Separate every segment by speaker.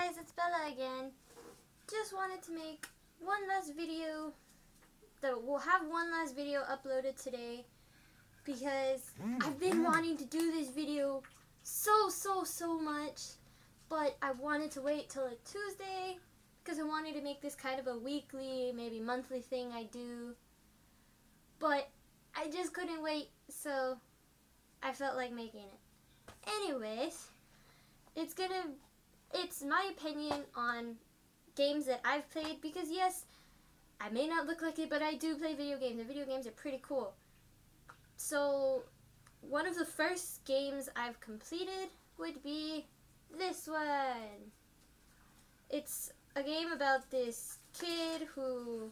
Speaker 1: guys, it's Bella again. Just wanted to make one last video. We'll have one last video uploaded today because I've been wanting to do this video so much, but I wanted to wait till a Tuesday because I wanted to make this kind of a weekly, maybe monthly thing I do, but I just couldn't wait, so I felt like making it. Anyways, it's my opinion on games that I've played, because yes, I may not look like it, but I do play video games, and video games are pretty cool. So one of the first games I've completed would be this one. It's a game about this kid who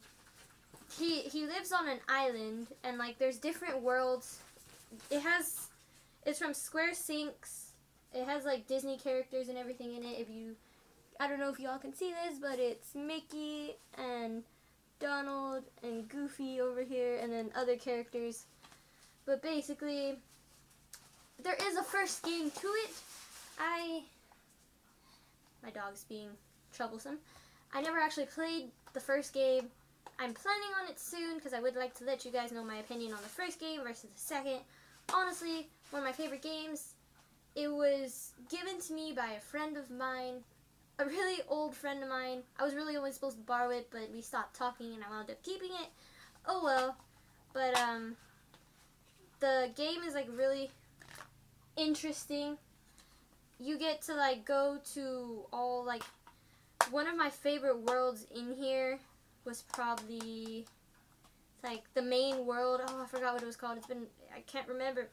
Speaker 1: he lives on an island, and like there's different worlds. It's from Square Sinks. It has like Disney characters and everything in it. I don't know if y'all can see this, but it's Mickey and Donald and Goofy over here, and then other characters. But basically, there is a first game to it. My dog's being troublesome. I never actually played the first game. I'm planning on it soon because I would like to let you guys know my opinion on the first game versus the second. Honestly, one of my favorite games. It was given to me by a friend of mine, a really old friend of mine. I was really only supposed to borrow it, but we stopped talking and I wound up keeping it. Oh well. But the game is like really interesting. You get to like go to all like, one of my favorite worlds in here was probably like the main world. Oh, I forgot what it was called. I can't remember.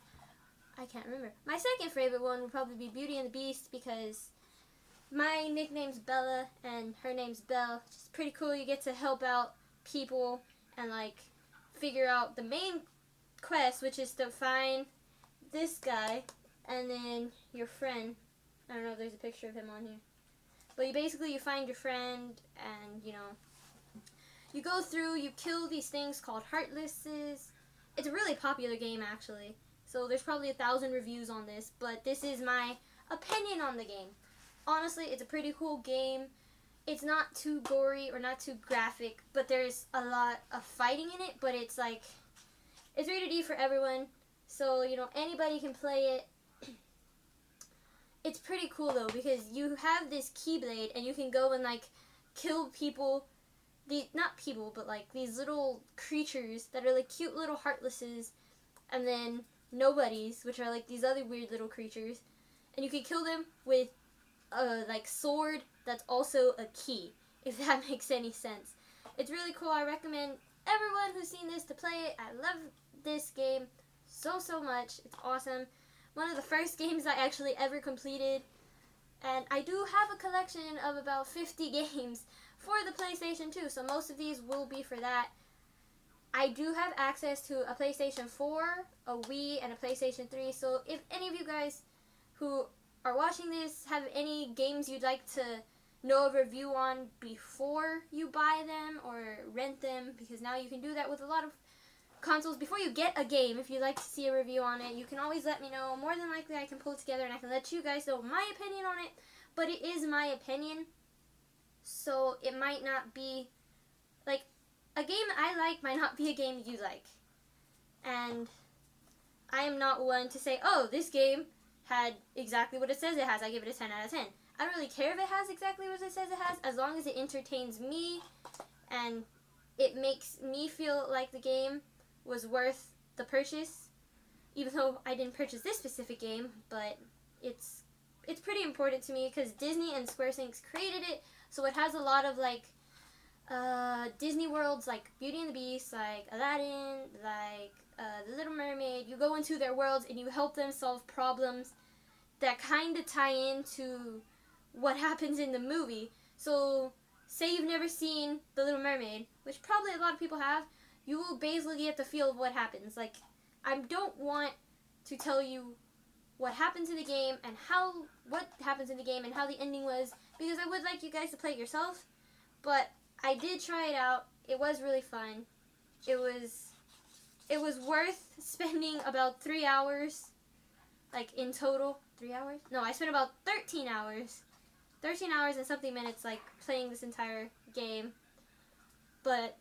Speaker 1: My second favorite one would probably be Beauty and the Beast, because my nickname's Bella and her name's Belle. It's pretty cool. You get to help out people and like figure out the main quest, which is to find this guy and then your friend. I don't know if there's a picture of him on here. But you find your friend, and you go through, you kill these things called Heartlesses. It's a really popular game actually. So there's probably 1,000 reviews on this, but this is my opinion on the game. Honestly, it's a pretty cool game. It's not too gory or not too graphic, but there's a lot of fighting in it, but it's rated E for everyone. So, anybody can play it. It's pretty cool though, because you have this Keyblade and you can go and like kill people. Not people, but like these little creatures that are like cute little Heartlesses, and then nobodies, which are like these other weird little creatures, and you can kill them with a like sword that's also a key, if that makes any sense. It's really cool. I recommend everyone who's seen this to play it. I love this game so much. It's awesome. One of the first games I actually ever completed, and I do have a collection of about 50 games for the PlayStation 2, so most of these will be for that. I do have access to a PlayStation 4, a Wii, and a PlayStation 3, so if any of you guys who are watching this have any games you'd like to know a review on before you buy them or rent them, because now you can do that with a lot of consoles. Before you get a game, if you'd like to see a review on it, you can always let me know. More than likely I can pull it together and I can let you guys know my opinion on it, but it is my opinion, so it might not be, like, a game I like might not be a game you like. And I am not one to say, oh, this game had exactly what it says it has, I give it a 10 out of 10. I don't really care if it has exactly what it says it has, as long as it entertains me and it makes me feel like the game was worth the purchase. Even though I didn't purchase this specific game, but it's pretty important to me because Disney and Square Sinks created it, so it has a lot of like Disney worlds, like Beauty and the Beast, like Aladdin, like The Little Mermaid. You go into their worlds and you help them solve problems that kind of tie into what happens in the movie. So, say you've never seen The Little Mermaid, which probably a lot of people have, you will basically get the feel of what happens. Like, I don't want to tell you what happens in the game and what happens in the game and how the ending was, because I would like you guys to play it yourself. But I did try it out. It was really fun. It was worth spending about 3 hours, like in total. 3 hours? No, I spent about 13 hours 13 hours and something minutes, like, playing this entire game. But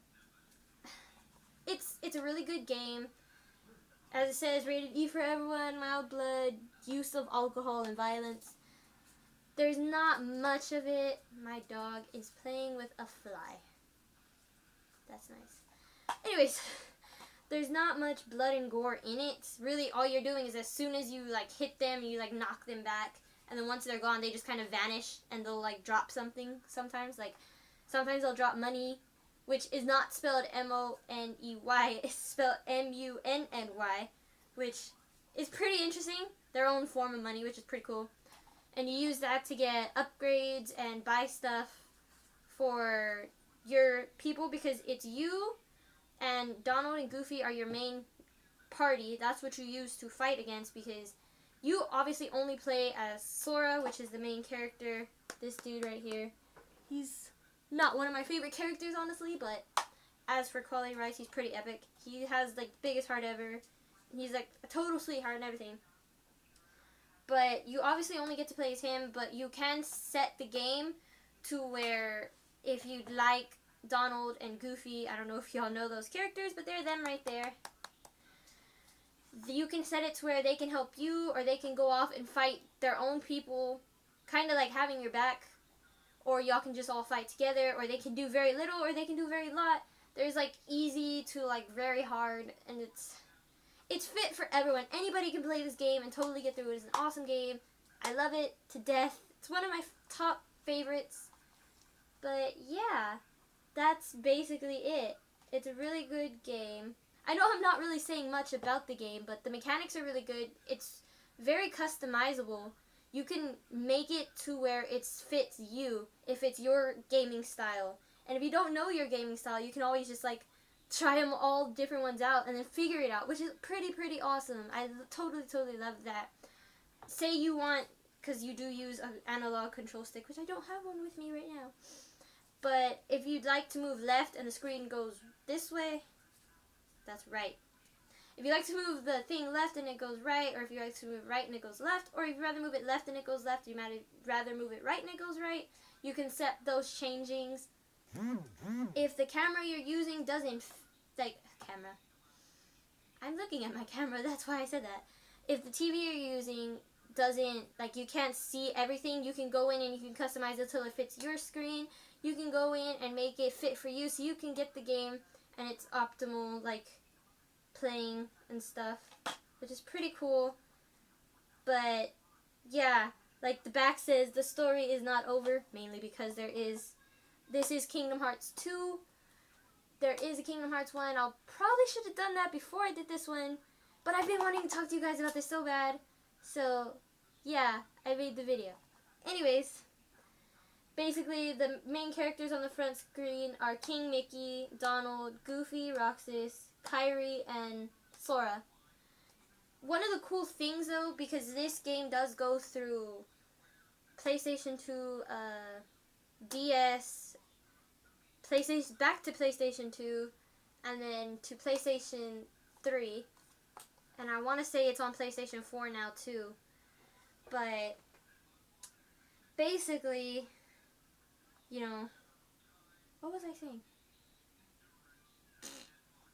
Speaker 1: it's a really good game. As it says, rated E for everyone, mild blood, use of alcohol and violence. There's not much of it. My dog is playing with a fly. That's nice. Anyways, there's not much blood and gore in it. Really, all you're doing is as soon as you, like, hit them, you, like, knock them back. And then once they're gone, they just kind of vanish. And they'll, like, drop something sometimes. Like, sometimes they'll drop money, which is not spelled M-O-N-E-Y. It's spelled M-U-N-N-Y, which is pretty interesting. Their own form of money, which is pretty cool. And you use that to get upgrades and buy stuff for your people, because it's you and Donald and Goofy are your main party. That's what you use to fight against, because you obviously only play as Sora, which is the main character. This dude right here. He's not one of my favorite characters, honestly, but as for quality rights, he's pretty epic. He has, like, the biggest heart ever. He's, like, a total sweetheart and everything. But you obviously only get to play as him, but you can set the game to where if you'd like Donald and Goofy, I don't know if y'all know those characters, but they're them right there. You can set it to where they can help you, or they can go off and fight their own people, kind of like having your back, or y'all can just all fight together, or they can do very little, or they can do very lot. There's, like, easy to, like, very hard, and it's fit for everyone. Anybody can play this game and totally get through it. It's an awesome game. I love it to death. It's one of my top favorites. But yeah, that's basically it. It's a really good game. I know I'm not really saying much about the game, but the mechanics are really good. It's very customizable. You can make it to where it fits you if it's your gaming style. And if you don't know your gaming style, you can always just, like, try them all different ones out and then figure it out, which is pretty awesome. I totally love that. Say you want, because you do use an analog control stick, which I don't have one with me right now. But if you'd like to move left and the screen goes this way, that's right. If you like to move the thing left and it goes right, or if you like to move right and it goes left, or if you rather move it left and it goes left, you might rather move it right and it goes right, you can set those changings. If the camera you're using doesn't, camera. I'm looking at my camera, that's why I said that. If the TV you're using doesn't, like, you can't see everything, you can go in and you can customize it till it fits your screen. You can go in and make it fit for you so you can get the game and it's optimal, like, playing and stuff, which is pretty cool. But yeah, like the back says, the story is not over, mainly because this is Kingdom Hearts 2. There is a Kingdom Hearts 1. I'll probably should have done that before I did this one, but I've been wanting to talk to you guys about this so bad. So yeah, I made the video. Anyways, basically the main characters on the front screen are King Mickey, Donald, Goofy, Roxas, Kairi, and Sora. One of the cool things, though, because this game does go through PlayStation 2, DS, PlayStation, back to PlayStation 2, and then to PlayStation 3, and I want to say it's on PlayStation 4 now, too. But basically, you know, what was I saying?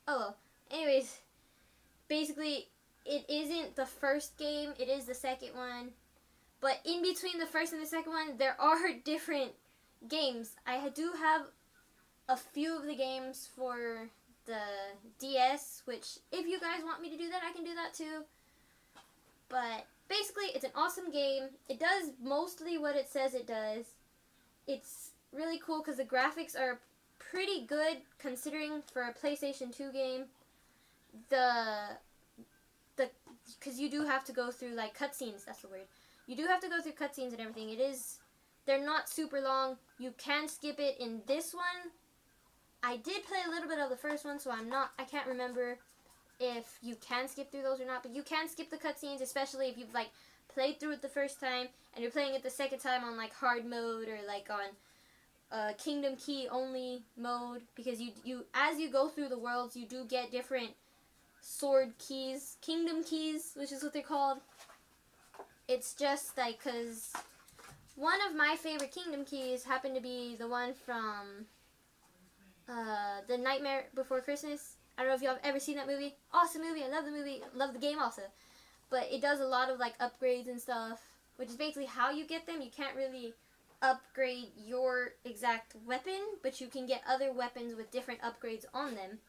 Speaker 1: Oh, well. Anyways, basically, it isn't the first game, it is the second one. But in between the first and the second one, there are different games. I do have a few of the games for the DS, which if you guys want me to do that, I can do that too. But basically, it's an awesome game. It does mostly what it says it does. It's really cool because the graphics are pretty good considering for a PlayStation 2 game. Because you do have to go through, like, cutscenes, that's the word. You do have to go through cutscenes and everything. They're not super long. You can skip it in this one. I did play a little bit of the first one, so I can't remember if you can skip through those or not, but you can skip the cutscenes, especially if you've, like, played through it the first time, and you're playing it the second time on, like, hard mode, or, like, on Kingdom Key only mode, because you as you go through the worlds, you do get different sword keys, kingdom keys, which is what they're called. It's just like, because one of my favorite Kingdom Keys happened to be the one from The Nightmare Before Christmas. I don't know if y'all have ever seen that movie. Awesome movie. I love the movie. Love the game also. But it does a lot of like upgrades and stuff, which is basically how you get them. You can't really upgrade your exact weapon, but you can get other weapons with different upgrades on them,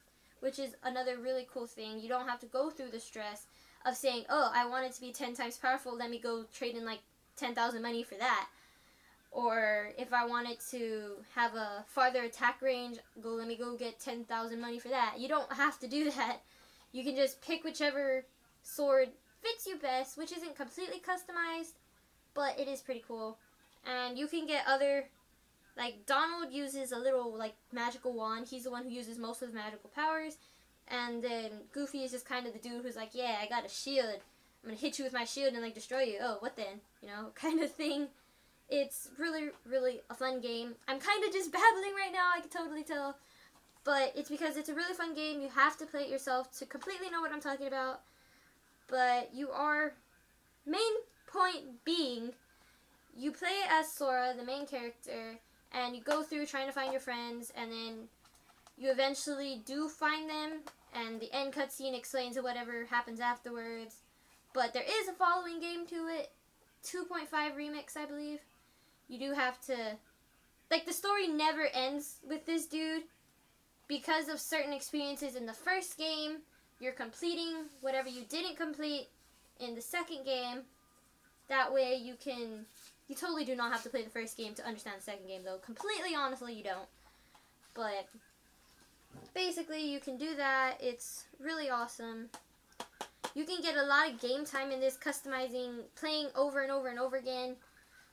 Speaker 1: which is another really cool thing. You don't have to go through the stress of saying, oh, I want it to be 10 times powerful, let me go trade in like 10,000 money for that. Or if I wanted to have a farther attack range, let me go get 10,000 money for that. You don't have to do that. You can just pick whichever sword fits you best, which isn't completely customized, but it is pretty cool. And you can get other, like Donald uses a little like magical wand. He's the one who uses most of the magical powers. And then Goofy is just kind of the dude who's like, yeah, I got a shield. I'm going to hit you with my shield and like destroy you. Oh, what then? You know, kind of thing. It's really, really a fun game. I'm kind of just babbling right now, I can totally tell. But it's because it's a really fun game. You have to play it yourself to completely know what I'm talking about. But you are, main point being, you play as Sora, the main character, and you go through trying to find your friends, and then you eventually do find them, and the end cutscene explains whatever happens afterwards. But there is a following game to it, 2.5 Remix, I believe. You do have to, like, the story never ends with this dude. Because of certain experiences in the first game, you're completing whatever you didn't complete in the second game. That way you totally do not have to play the first game to understand the second game, though. Completely honestly, you don't. But basically, you can do that. It's really awesome. You can get a lot of game time in this, customizing, playing over and over and over again.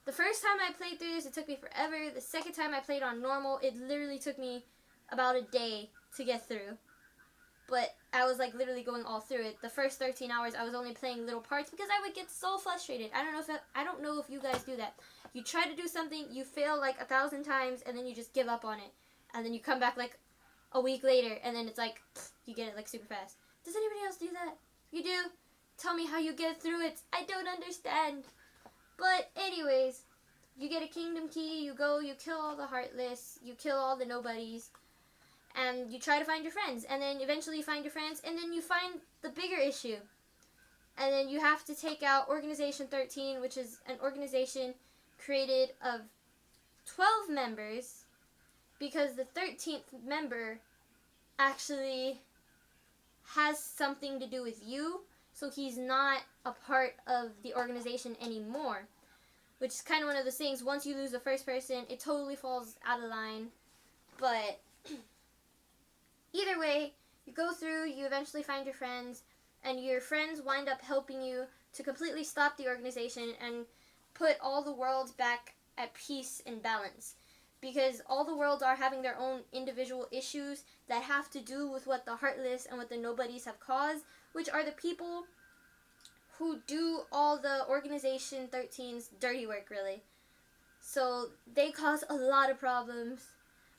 Speaker 1: The first time I played through this, it took me forever. The second time I played on normal, it literally took me about a day to get through. But I was like literally going all through it. The first 13 hours, I was only playing little parts because I would get so frustrated. I don't know if you guys do that. You try to do something, you fail like 1,000 times, and then you just give up on it. And then you come back like a week later, and then it's like, you get it like super fast. Does anybody else do that? You do? Tell me how you get through it. I don't understand. But anyways, you get a kingdom key, you go, you kill all the heartless, you kill all the nobodies, and you try to find your friends. And then eventually you find your friends, and then you find the bigger issue. And then you have to take out Organization 13, which is an organization created of 12 members, because the 13th member actually has something to do with you, so he's not a part of the organization anymore. Which is kind of one of those things, once you lose the first person, it totally falls out of line. But either way, you go through, you eventually find your friends, and your friends wind up helping you to completely stop the organization and put all the worlds back at peace and balance. Because all the worlds are having their own individual issues that have to do with what the Heartless and what the Nobodies have caused, which are the people who do all the Organization 13's dirty work, really. So they cause a lot of problems.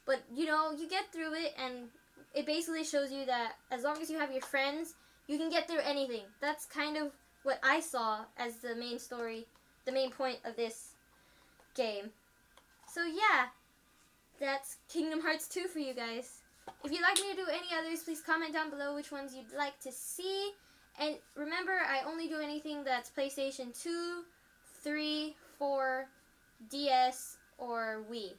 Speaker 1: But, you know, you get through it, and it basically shows you that as long as you have your friends, you can get through anything. That's kind of what I saw as the main story, the main point of this game. So yeah, that's Kingdom Hearts 2 for you guys. If you'd like me to do any others, please comment down below which ones you'd like to see. And remember, I only do anything that's PlayStation 2, 3, 4, DS, or Wii.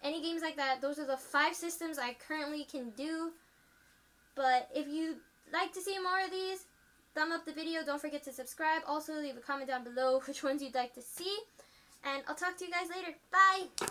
Speaker 1: Any games like that, those are the 5 systems I currently can do. But if you'd like to see more of these, thumb up the video. Don't forget to subscribe. Also, leave a comment down below which ones you'd like to see. And I'll talk to you guys later. Bye!